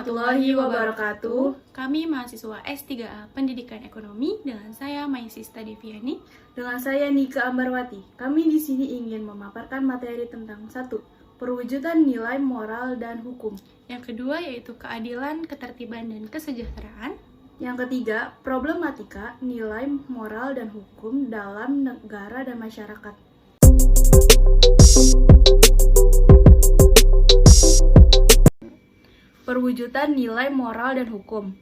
warahmatullahi wabarakatuh. Kami mahasiswa S3A Pendidikan Ekonomi dengan saya Maisista Deviani. Dengan saya Nika Ambarwati. Kami di sini ingin memaparkan materi tentang 1. Perwujudan nilai moral dan hukum. Yang kedua yaitu keadilan, ketertiban, dan kesejahteraan. Yang ketiga, problematika nilai moral dan hukum dalam negara dan masyarakat. Perwujudan nilai moral dan hukum.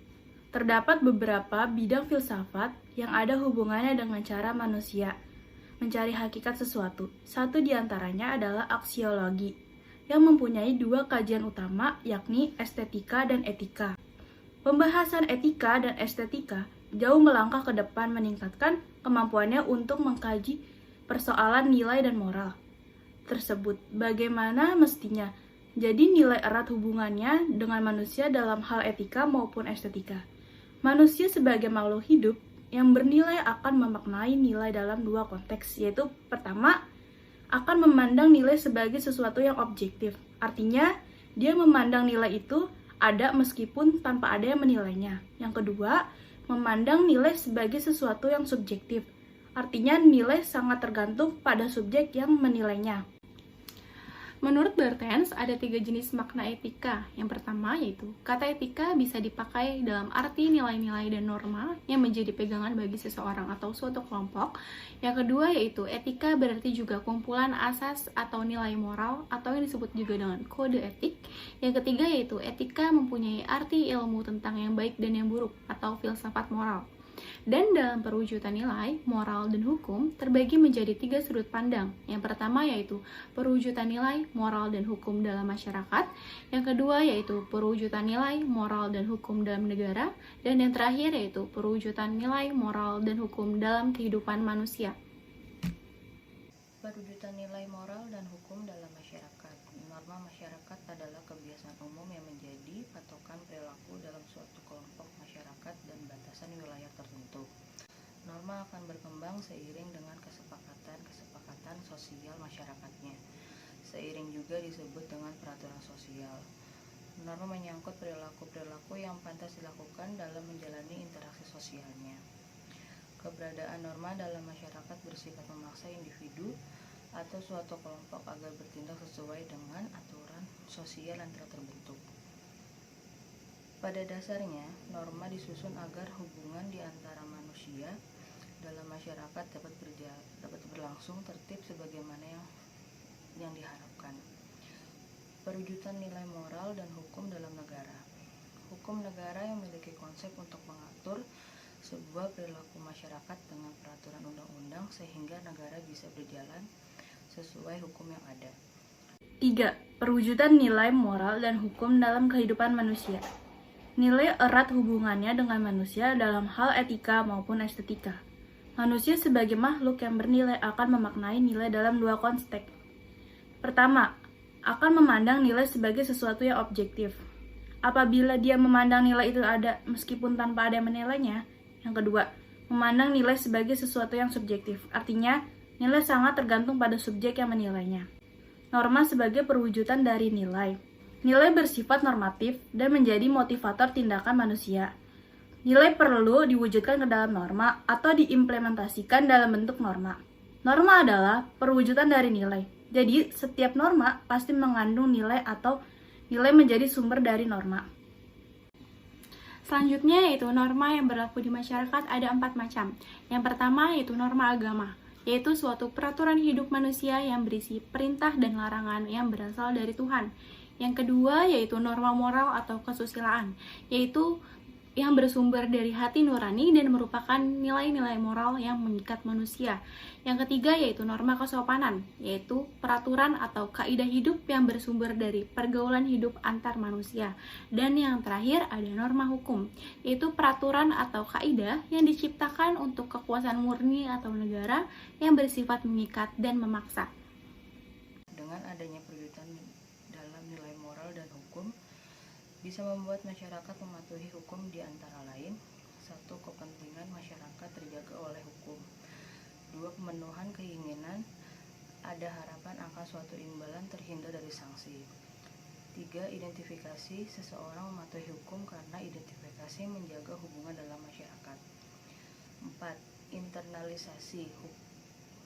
Terdapat beberapa bidang filsafat yang ada hubungannya dengan cara manusia mencari hakikat sesuatu. Satu di antaranya adalah aksiologi, yang mempunyai 2 kajian utama, yakni estetika dan etika. Pembahasan etika dan estetika jauh melangkah ke depan meningkatkan kemampuannya untuk mengkaji persoalan nilai dan moral tersebut. Bagaimana mestinya? Jadi nilai erat hubungannya dengan manusia dalam hal etika maupun estetika. Manusia sebagai makhluk hidup yang bernilai akan memaknai nilai dalam 2 konteks, yaitu pertama, akan memandang nilai sebagai sesuatu yang objektif. Artinya, dia memandang nilai itu ada meskipun tanpa ada yang menilainya. Yang kedua, memandang nilai sebagai sesuatu yang subjektif. Artinya, nilai sangat tergantung pada subjek yang menilainya. Menurut Bertens, ada 3 jenis makna etika. Yang pertama yaitu, kata etika bisa dipakai dalam arti nilai-nilai dan norma yang menjadi pegangan bagi seseorang atau suatu kelompok. Yang kedua yaitu, etika berarti juga kumpulan asas atau nilai moral atau yang disebut juga dengan kode etik. Yang ketiga yaitu, etika mempunyai arti ilmu tentang yang baik dan yang buruk atau filsafat moral. Dan dalam perwujudan nilai, moral, dan hukum terbagi menjadi 3 sudut pandang. Yang pertama yaitu perwujudan nilai, moral, dan hukum dalam masyarakat. Yang kedua yaitu perwujudan nilai, moral, dan hukum dalam negara. Dan yang terakhir yaitu perwujudan nilai, moral, dan hukum dalam kehidupan manusia. Perwujudan nilai moral dan hukum dalam masyarakat. Norma masyarakat adalah kebiasaan umum yang menjadi patokan perilaku dalam suatu kelompok masyarakat dan batasan wilayah tertentu. Norma akan berkembang seiring dengan kesepakatan sosial masyarakatnya. Seiring juga disebut dengan peraturan sosial. Norma menyangkut perilaku-perilaku yang pantas dilakukan dalam menjalani interaksi sosialnya. Keberadaan norma dalam masyarakat bersifat memaksa individu atau suatu kelompok agar bertindak sesuai dengan aturan sosial yang telah terbentuk. Pada dasarnya, norma disusun agar hubungan di antara manusia dalam masyarakat dapat berlangsung tertib sebagaimana yang diharapkan. Perwujudan nilai moral dan hukum dalam negara. Hukum negara yang memiliki konsep untuk mengatur sebuah perilaku masyarakat dengan peraturan undang-undang sehingga negara bisa berjalan sesuai hukum yang ada. 3. Perwujudan nilai moral dan hukum dalam kehidupan manusia. Nilai erat hubungannya dengan manusia dalam hal etika maupun estetika. Manusia sebagai makhluk yang bernilai akan memaknai nilai dalam 2 konteks. Pertama, akan memandang nilai sebagai sesuatu yang objektif. Apabila dia memandang nilai itu ada meskipun tanpa ada yang menilainya. Yang kedua, memandang nilai sebagai sesuatu yang subjektif. Artinya, nilai sangat tergantung pada subjek yang menilainya. Norma sebagai perwujudan dari nilai. Nilai bersifat normatif dan menjadi motivator tindakan manusia. Nilai perlu diwujudkan ke dalam norma atau diimplementasikan dalam bentuk norma. Norma adalah perwujudan dari nilai. Jadi, setiap norma pasti mengandung nilai atau nilai menjadi sumber dari norma. Selanjutnya yaitu norma yang berlaku di masyarakat ada 4 macam. Yang pertama yaitu norma agama, yaitu suatu peraturan hidup manusia yang berisi perintah dan larangan yang berasal dari Tuhan. Yang kedua yaitu norma moral atau kesusilaan, yaitu yang bersumber dari hati nurani dan merupakan nilai-nilai moral yang mengikat manusia. Yang ketiga yaitu norma kesopanan, yaitu peraturan atau kaidah hidup yang bersumber dari pergaulan hidup antar manusia. Dan yang terakhir ada norma hukum, yaitu peraturan atau kaidah yang diciptakan untuk kekuasaan murni atau negara yang bersifat mengikat dan memaksa. Dengan adanya perwujudan dalam nilai moral dan hukum, bisa membuat masyarakat mematuhi hukum di antara lain. 1. Kepentingan masyarakat terjaga oleh hukum. 2. Pemenuhan keinginan, ada harapan akan suatu imbalan terhindar dari sanksi. 3. Identifikasi. Seseorang mematuhi hukum karena identifikasi menjaga hubungan dalam masyarakat. 4. Internalisasi.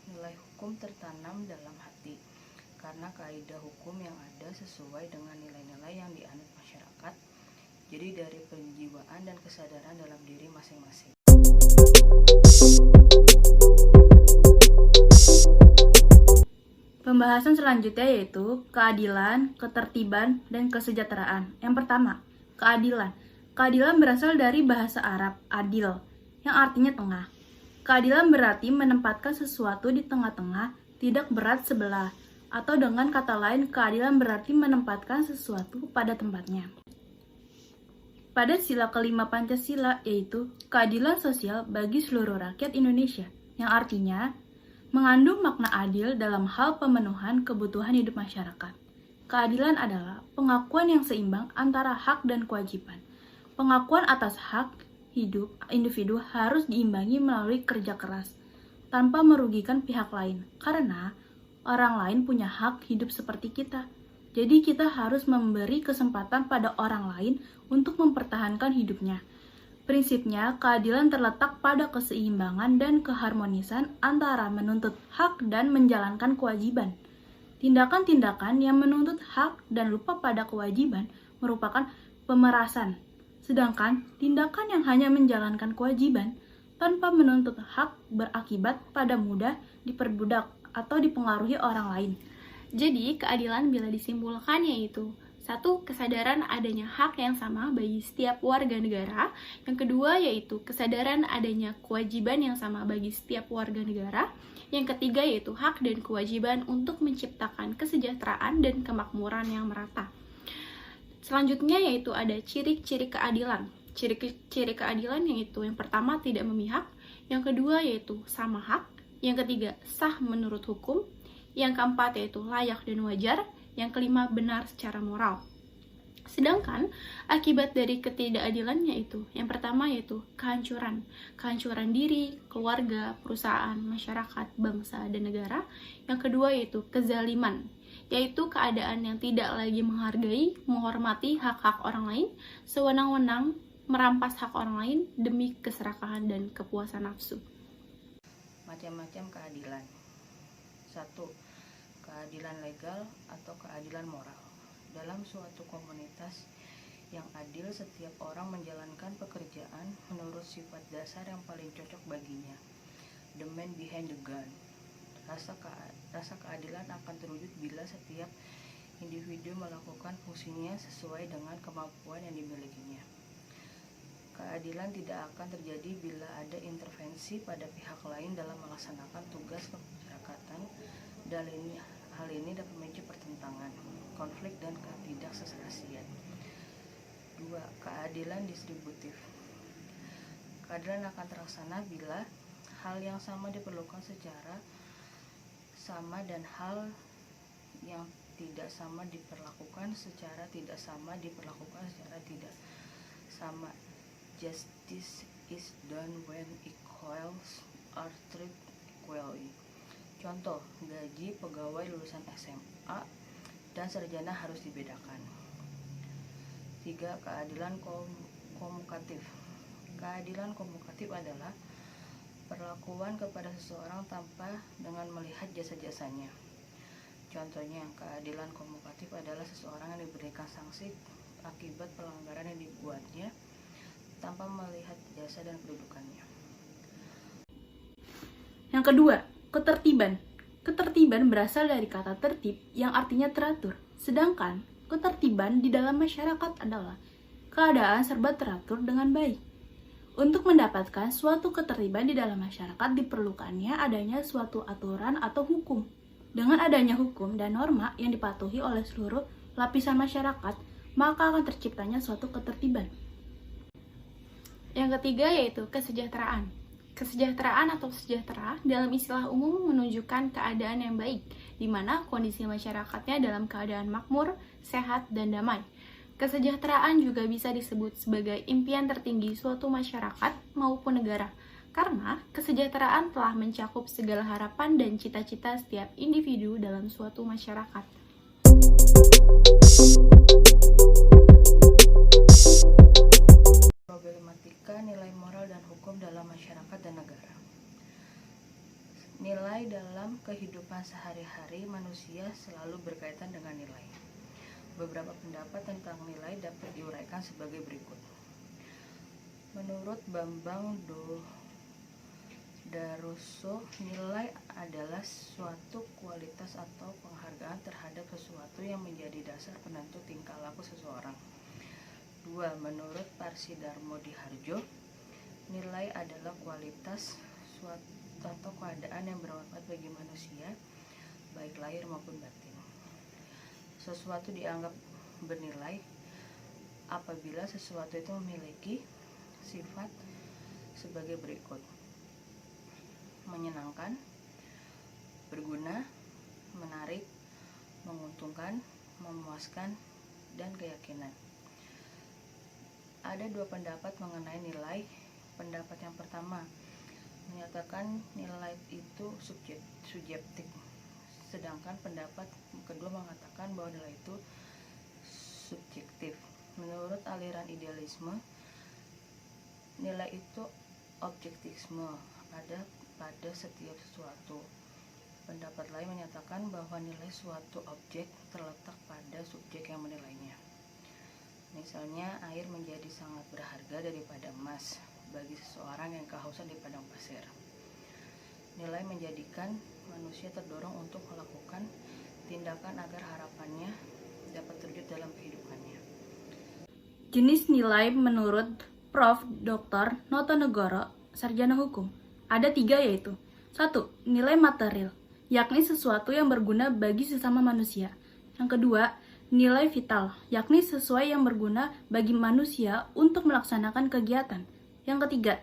Nilai hukum tertanam dalam hati karena kaidah hukum yang ada sesuai dengan nilai-nilai yang dianut masyarakat, jadi dari penjiwaan dan kesadaran dalam diri masing-masing. Pembahasan selanjutnya yaitu keadilan, ketertiban, dan kesejahteraan. Yang pertama, keadilan. Keadilan berasal dari bahasa Arab adil, yang artinya tengah. Keadilan berarti menempatkan sesuatu di tengah-tengah, tidak berat sebelah. Atau dengan kata lain, keadilan berarti menempatkan sesuatu pada tempatnya. Pada sila kelima Pancasila yaitu keadilan sosial bagi seluruh rakyat Indonesia, yang artinya mengandung makna adil dalam hal pemenuhan kebutuhan hidup masyarakat. Keadilan adalah pengakuan yang seimbang antara hak dan kewajiban. Pengakuan atas hak hidup individu harus diimbangi melalui kerja keras, tanpa merugikan pihak lain, karena orang lain punya hak hidup seperti kita. Jadi kita harus memberi kesempatan pada orang lain untuk mempertahankan hidupnya. Prinsipnya, keadilan terletak pada keseimbangan dan keharmonisan antara menuntut hak dan menjalankan kewajiban. Tindakan-tindakan yang menuntut hak dan lupa pada kewajiban merupakan pemerasan. Sedangkan tindakan yang hanya menjalankan kewajiban tanpa menuntut hak berakibat pada mudah diperbudak atau dipengaruhi orang lain. Jadi, keadilan bila disimpulkan yaitu 1. Kesadaran adanya hak yang sama bagi setiap warga negara. Yang kedua yaitu kesadaran adanya kewajiban yang sama bagi setiap warga negara. Yang ketiga yaitu hak dan kewajiban untuk menciptakan kesejahteraan dan kemakmuran yang merata. Selanjutnya yaitu ada ciri-ciri keadilan. Ciri-ciri keadilan yaitu yang pertama tidak memihak, yang kedua yaitu sama hak, yang ketiga sah menurut hukum, yang keempat yaitu layak dan wajar, yang kelima benar secara moral. Sedangkan akibat dari ketidakadilan yaitu yang pertama yaitu kehancuran diri, keluarga, perusahaan, masyarakat, bangsa, dan negara. Yang kedua yaitu kezaliman, yaitu keadaan yang tidak lagi menghargai, menghormati hak-hak orang lain, sewenang-wenang merampas hak orang lain demi keserakahan dan kepuasan nafsu. Macam-macam keadilan. 1. Keadilan legal atau keadilan moral. Dalam suatu komunitas yang adil, setiap orang menjalankan pekerjaan menurut sifat dasar yang paling cocok baginya. The man behind the gun. Rasa keadilan akan terwujud bila setiap individu melakukan fungsinya sesuai dengan kemampuan yang dimilikinya. Keadilan tidak akan terjadi bila ada intervensi pada pihak lain dalam melaksanakan tugas kemasyarakatan. Hal ini dapat memicu pertentangan, konflik, dan ketidaksesuaian. 2. Keadilan distributif. Keadilan akan terlaksana bila hal yang sama diperlukan secara sama dan hal yang tidak sama diperlakukan secara tidak sama tidak sama. Justice is done when equals are treated equally. Contoh, gaji pegawai lulusan SMA dan sarjana harus dibedakan. 3. Keadilan komunikatif. Keadilan komunikatif adalah perlakuan kepada seseorang tanpa dengan melihat jasa-jasanya. Contohnya, keadilan komunikatif adalah seseorang yang diberikan sanksi akibat pelanggaran yang dibuatnya tanpa melihat jasa dan kedudukannya. Yang kedua, ketertiban. Ketertiban berasal dari kata tertib yang artinya teratur. Sedangkan ketertiban di dalam masyarakat adalah keadaan serba teratur dengan baik. Untuk mendapatkan suatu ketertiban di dalam masyarakat diperlukannya adanya suatu aturan atau hukum. Dengan adanya hukum dan norma yang dipatuhi oleh seluruh lapisan masyarakat, maka akan terciptanya suatu ketertiban. Yang ketiga yaitu kesejahteraan. Kesejahteraan atau sejahtera dalam istilah umum menunjukkan keadaan yang baik, di mana kondisi masyarakatnya dalam keadaan makmur, sehat, dan damai. Kesejahteraan juga bisa disebut sebagai impian tertinggi suatu masyarakat maupun negara, karena kesejahteraan telah mencakup segala harapan dan cita-cita setiap individu dalam suatu masyarakat. Problematika nilai moral dan hukum dalam masyarakat dan negara. Nilai dalam kehidupan sehari-hari manusia selalu berkaitan dengan nilai. Beberapa pendapat tentang nilai dapat diuraikan sebagai berikut. Menurut Bambang Daroso, nilai adalah suatu kualitas atau penghargaan terhadap sesuatu yang menjadi dasar penentu tingkah laku seseorang. 2. Menurut Parsidarmo Diharjo, nilai adalah kualitas suatu atau keadaan yang bermanfaat bagi manusia, baik lahir maupun batin. Sesuatu dianggap bernilai apabila sesuatu itu memiliki sifat sebagai berikut: menyenangkan, berguna, menarik, menguntungkan, memuaskan, dan keyakinan. Ada dua pendapat mengenai nilai. Pendapat yang pertama menyatakan nilai itu subjektif, sedangkan pendapat kedua mengatakan bahwa nilai itu subjektif. Menurut aliran idealisme, nilai itu objektivisme ada pada setiap sesuatu. Pendapat lain menyatakan bahwa nilai suatu objek terletak pada subjek yang menilainya. Misalnya, air menjadi sangat berharga daripada emas bagi seseorang yang kehausan di padang pasir. Nilai menjadikan manusia terdorong untuk melakukan tindakan agar harapannya dapat terwujud dalam kehidupannya. Jenis nilai menurut Prof. Dr. Notonegoro, sarjana hukum, ada 3 yaitu: 1. Nilai material, yakni sesuatu yang berguna bagi sesama manusia. Yang kedua, nilai vital, yakni sesuai yang berguna bagi manusia untuk melaksanakan kegiatan. Yang ketiga,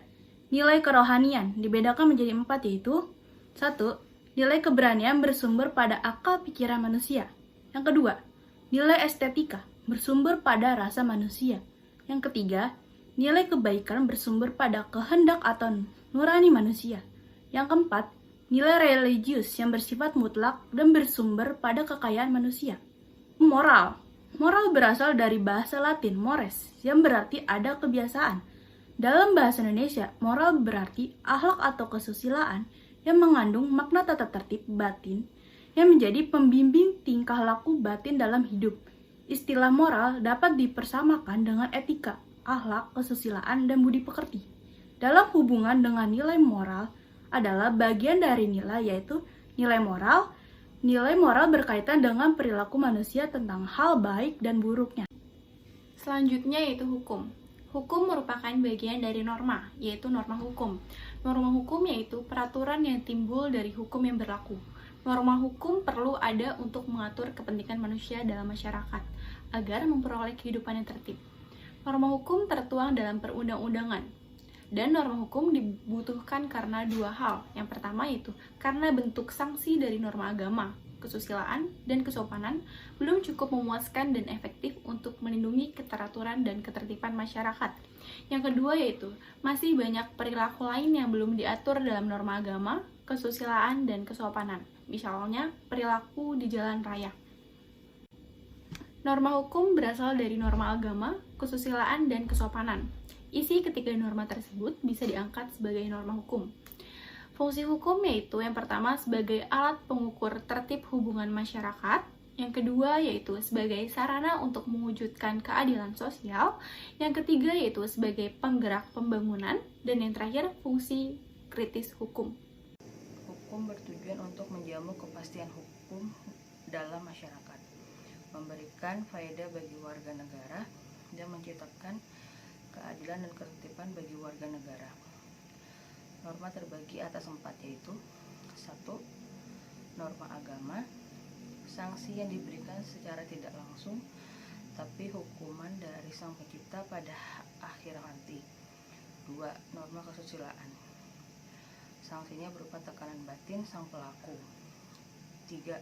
nilai kerohanian dibedakan menjadi 4 yaitu: 1. Nilai keberanian bersumber pada akal pikiran manusia. Yang kedua, nilai estetika bersumber pada rasa manusia. Yang ketiga, nilai kebaikan bersumber pada kehendak atau nurani manusia. Yang keempat, nilai religius yang bersifat mutlak dan bersumber pada kekayaan manusia. Moral berasal dari bahasa Latin mores, yang berarti ada kebiasaan. Dalam bahasa Indonesia, moral berarti akhlak atau kesusilaan yang mengandung makna tata tertib batin yang menjadi pembimbing tingkah laku batin dalam hidup. Istilah moral dapat dipersamakan dengan etika, akhlak, kesusilaan, dan budi pekerti. Dalam hubungan dengan nilai moral adalah bagian dari nilai, yaitu nilai moral. Nilai moral berkaitan dengan perilaku manusia tentang hal baik dan buruknya. Selanjutnya yaitu hukum. Hukum merupakan bagian dari norma, yaitu norma hukum. Norma hukum yaitu peraturan yang timbul dari hukum yang berlaku. Norma hukum perlu ada untuk mengatur kepentingan manusia dalam masyarakat, agar memperoleh kehidupan yang tertib. Norma hukum tertuang dalam perundang-undangan. Dan norma hukum dibutuhkan karena 2 hal. Yang pertama yaitu karena bentuk sanksi dari norma agama, kesusilaan, dan kesopanan belum cukup memuaskan dan efektif untuk melindungi keteraturan dan ketertiban masyarakat. Yang kedua yaitu masih banyak perilaku lain yang belum diatur dalam norma agama, kesusilaan, dan kesopanan. Misalnya perilaku di jalan raya. Norma hukum berasal dari norma agama, kesusilaan, dan kesopanan. Isi ketiga norma tersebut bisa diangkat sebagai norma hukum. Fungsi hukum yaitu yang pertama sebagai alat pengukur tertib hubungan masyarakat, yang kedua yaitu sebagai sarana untuk mewujudkan keadilan sosial, yang ketiga yaitu sebagai penggerak pembangunan, dan yang terakhir fungsi kritis hukum. Hukum bertujuan untuk menjamu kepastian hukum dalam masyarakat, memberikan faedah bagi warga negara, dan menciptakan keadilan dan ketertiban bagi warga negara. Norma terbagi atas 4 yaitu: 1. Norma agama, sanksi yang diberikan secara tidak langsung tapi hukuman dari sang pencipta pada akhir nanti. 2. Norma kesusilaan, sanksinya berupa tekanan batin sang pelaku. 3.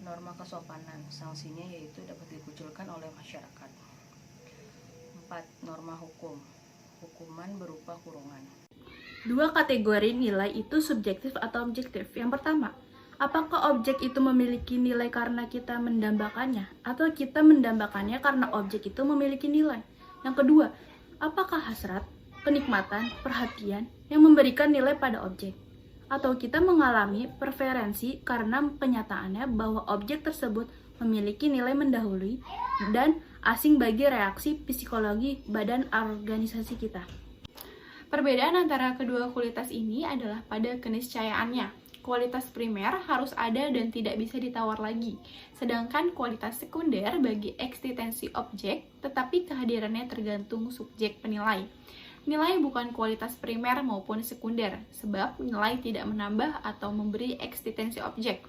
Norma kesopanan, sanksinya yaitu dapat dikucilkan oleh masyarakat. 4. Norma hukum, hukuman berupa kurungan. 2 kategori nilai itu subjektif atau objektif. Yang pertama, Apakah objek itu memiliki nilai karena kita mendambakannya, atau kita mendambakannya karena objek itu memiliki nilai? Yang kedua, apakah hasrat, kenikmatan, perhatian yang memberikan nilai pada objek? Atau kita mengalami preferensi karena kenyataannya bahwa objek tersebut memiliki nilai mendahului dan asing bagi reaksi psikologi badan organisasi kita. Perbedaan antara kedua kualitas ini adalah pada keniscayaannya. Kualitas primer harus ada dan tidak bisa ditawar lagi, sedangkan kualitas sekunder bagi eksistensi objek, tetapi kehadirannya tergantung subjek penilai. Nilai bukan kualitas primer maupun sekunder, sebab nilai tidak menambah atau memberi eksistensi objek.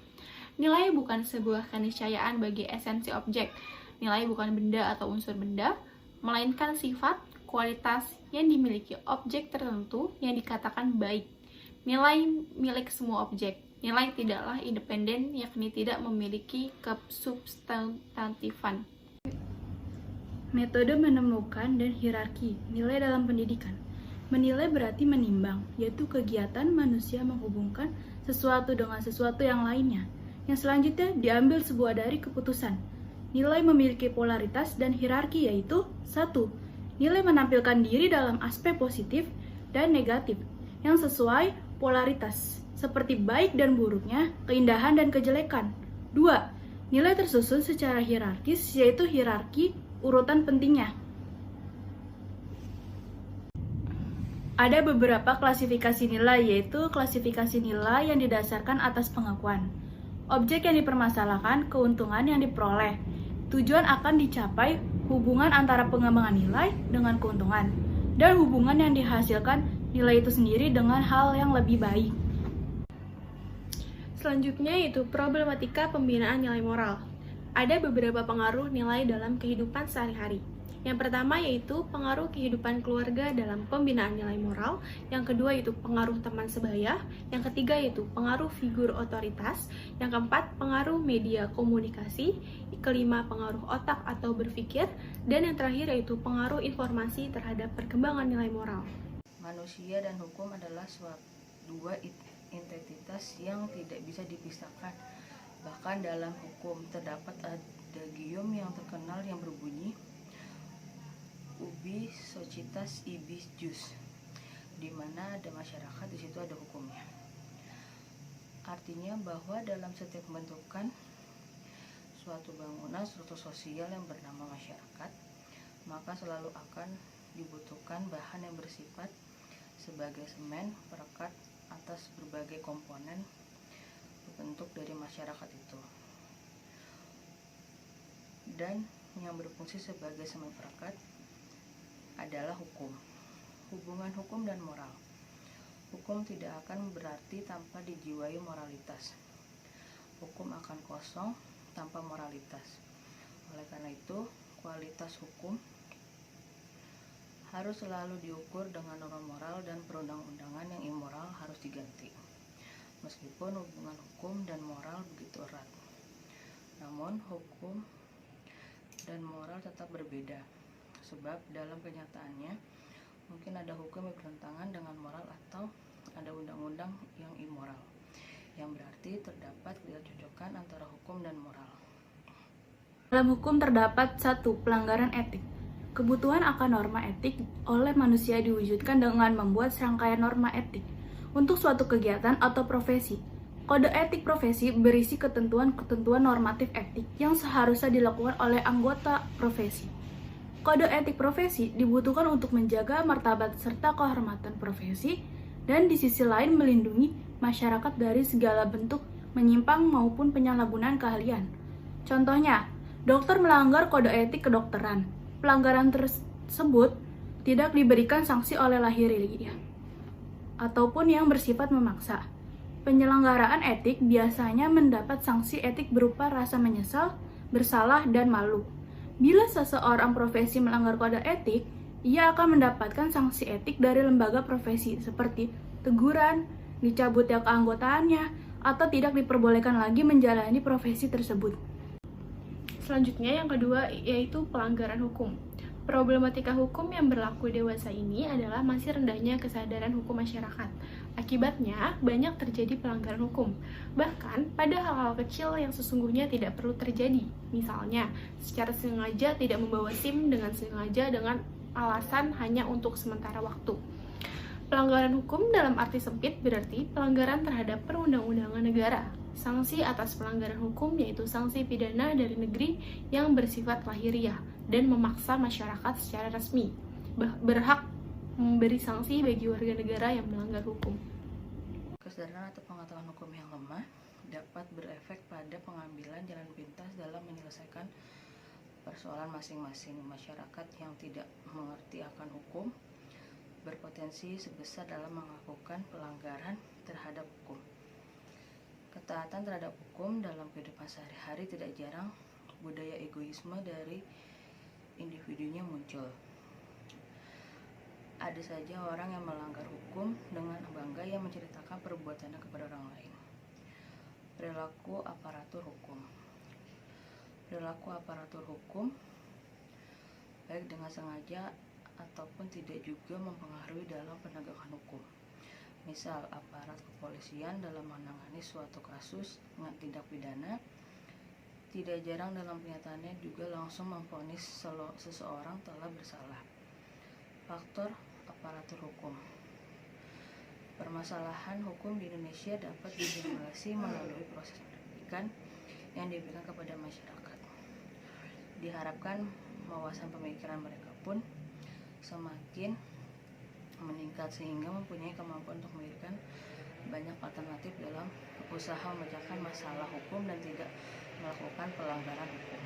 Nilai bukan sebuah keniscayaan bagi esensi objek. Nilai bukan benda atau unsur benda, melainkan sifat, kualitas yang dimiliki objek tertentu yang dikatakan baik. Nilai milik semua objek. Nilai tidaklah independen, yakni tidak memiliki kesubstantifan. Metode menemukan dan hierarki nilai dalam pendidikan. Menilai berarti menimbang, yaitu kegiatan manusia menghubungkan sesuatu dengan sesuatu yang lainnya. Yang selanjutnya diambil sebuah dari keputusan. Nilai memiliki polaritas dan hierarki, yaitu 1. Nilai menampilkan diri dalam aspek positif dan negatif yang sesuai polaritas, seperti baik dan buruknya, keindahan dan kejelekan. 2. Nilai tersusun secara hierarkis, yaitu hierarki urutan pentingnya. Ada beberapa klasifikasi nilai, yaitu klasifikasi nilai yang didasarkan atas pengakuan, objek yang dipermasalahkan, keuntungan yang diperoleh, tujuan akan dicapai, hubungan antara pengembangan nilai dengan keuntungan, dan hubungan yang dihasilkan nilai itu sendiri dengan hal yang lebih baik. Selanjutnya yaitu problematika pembinaan nilai moral. Ada beberapa pengaruh nilai dalam kehidupan sehari-hari. Yang pertama yaitu pengaruh kehidupan keluarga dalam pembinaan nilai moral. Yang kedua yaitu pengaruh teman sebaya. Yang ketiga yaitu pengaruh figur otoritas. Yang keempat pengaruh media komunikasi. Kelima pengaruh otak atau berpikir. Dan yang terakhir yaitu pengaruh informasi terhadap perkembangan nilai moral. Manusia dan hukum adalah dua entitas yang tidak bisa dipisahkan. Bahkan dalam hukum terdapat adagium yang terkenal yang berbunyi ubi societas ibis jus, di mana ada masyarakat, di situ ada hukumnya. Artinya bahwa dalam setiap pembentukan suatu bangunan struktur sosial yang bernama masyarakat, maka selalu akan dibutuhkan bahan yang bersifat sebagai semen perekat atas berbagai komponen bentuk dari masyarakat itu, dan yang berfungsi sebagai semen perekat adalah hukum. Hubungan hukum dan moral. Hukum tidak akan berarti tanpa dijiwai moralitas. Hukum akan kosong tanpa moralitas. Oleh karena itu, kualitas hukum harus selalu diukur dengan norma moral, dan perundang-undangan yang immoral harus diganti. Meskipun hubungan hukum dan moral begitu erat, namun hukum dan moral tetap berbeda, sebab dalam kenyataannya mungkin ada hukum yang bertentangan dengan moral atau ada undang-undang yang immoral, yang berarti terdapat ketidakcocokan antara hukum dan moral. Dalam hukum terdapat 1. Pelanggaran etik. Kebutuhan akan norma etik oleh manusia diwujudkan dengan membuat serangkaian norma etik untuk suatu kegiatan atau profesi. Kode etik profesi berisi ketentuan-ketentuan normatif etik yang seharusnya dilakukan oleh anggota profesi. Kode etik profesi dibutuhkan untuk menjaga martabat serta kehormatan profesi, dan di sisi lain melindungi masyarakat dari segala bentuk menyimpang maupun penyalahgunaan keahlian. Contohnya, dokter melanggar kode etik kedokteran. Pelanggaran tersebut tidak diberikan sanksi oleh lahiriah ataupun yang bersifat memaksa. Penyelenggaraan etik biasanya mendapat sanksi etik berupa rasa menyesal, bersalah, dan malu. Bila seseorang profesi melanggar kode etik, ia akan mendapatkan sanksi etik dari lembaga profesi seperti teguran, dicabutnya keanggotaannya, atau tidak diperbolehkan lagi menjalani profesi tersebut. Selanjutnya yang kedua yaitu pelanggaran hukum. Problematika hukum yang berlaku dewasa ini adalah masih rendahnya kesadaran hukum masyarakat. Akibatnya, banyak terjadi pelanggaran hukum. Bahkan, pada hal-hal kecil yang sesungguhnya tidak perlu terjadi. Misalnya, secara sengaja tidak membawa SIM dengan sengaja dengan alasan hanya untuk sementara waktu. Pelanggaran hukum dalam arti sempit berarti pelanggaran terhadap perundang-undangan negara. Sanksi atas pelanggaran hukum yaitu sanksi pidana dari negeri yang bersifat lahiriah dan memaksa masyarakat secara resmi berhak memberi sanksi bagi warga negara yang melanggar hukum. Kesadaran atau pengetahuan hukum yang lemah dapat berefek pada pengambilan jalan pintas dalam menyelesaikan persoalan masing-masing. Masyarakat yang tidak mengerti akan hukum berpotensi sebesar dalam melakukan pelanggaran terhadap hukum. Ketaatan terhadap hukum dalam kehidupan sehari-hari tidak jarang budaya egoisme dari individunya muncul. Ada saja orang yang melanggar hukum dengan bangga yang menceritakan perbuatannya kepada orang lain. Perilaku aparatur hukum. Perilaku aparatur hukum baik dengan sengaja ataupun tidak juga mempengaruhi dalam penegakan hukum. Misal, aparat kepolisian dalam menangani suatu kasus tindak pidana tidak jarang dalam kenyataannya juga langsung memvonis seseorang telah bersalah. Faktor aparatur hukum. Permasalahan hukum di Indonesia dapat disimulasi melalui proses pendidikan yang diberikan kepada masyarakat. Diharapkan wawasan pemikiran mereka pun semakin meningkat sehingga mempunyai kemampuan untuk memberikan banyak alternatif dalam usaha memecahkan masalah hukum dan tidak melakukan pelanggaran hukum.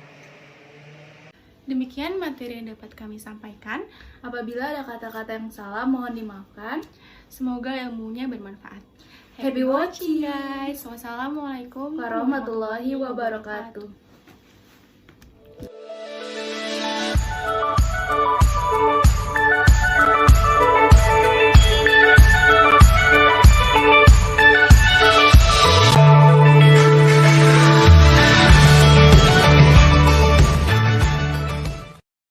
Demikian materi yang dapat kami sampaikan. Apabila ada kata-kata yang salah, mohon dimaafkan. Semoga ilmunya bermanfaat. Happy watching, guys. Wassalamualaikum warahmatullahi wabarakatuh.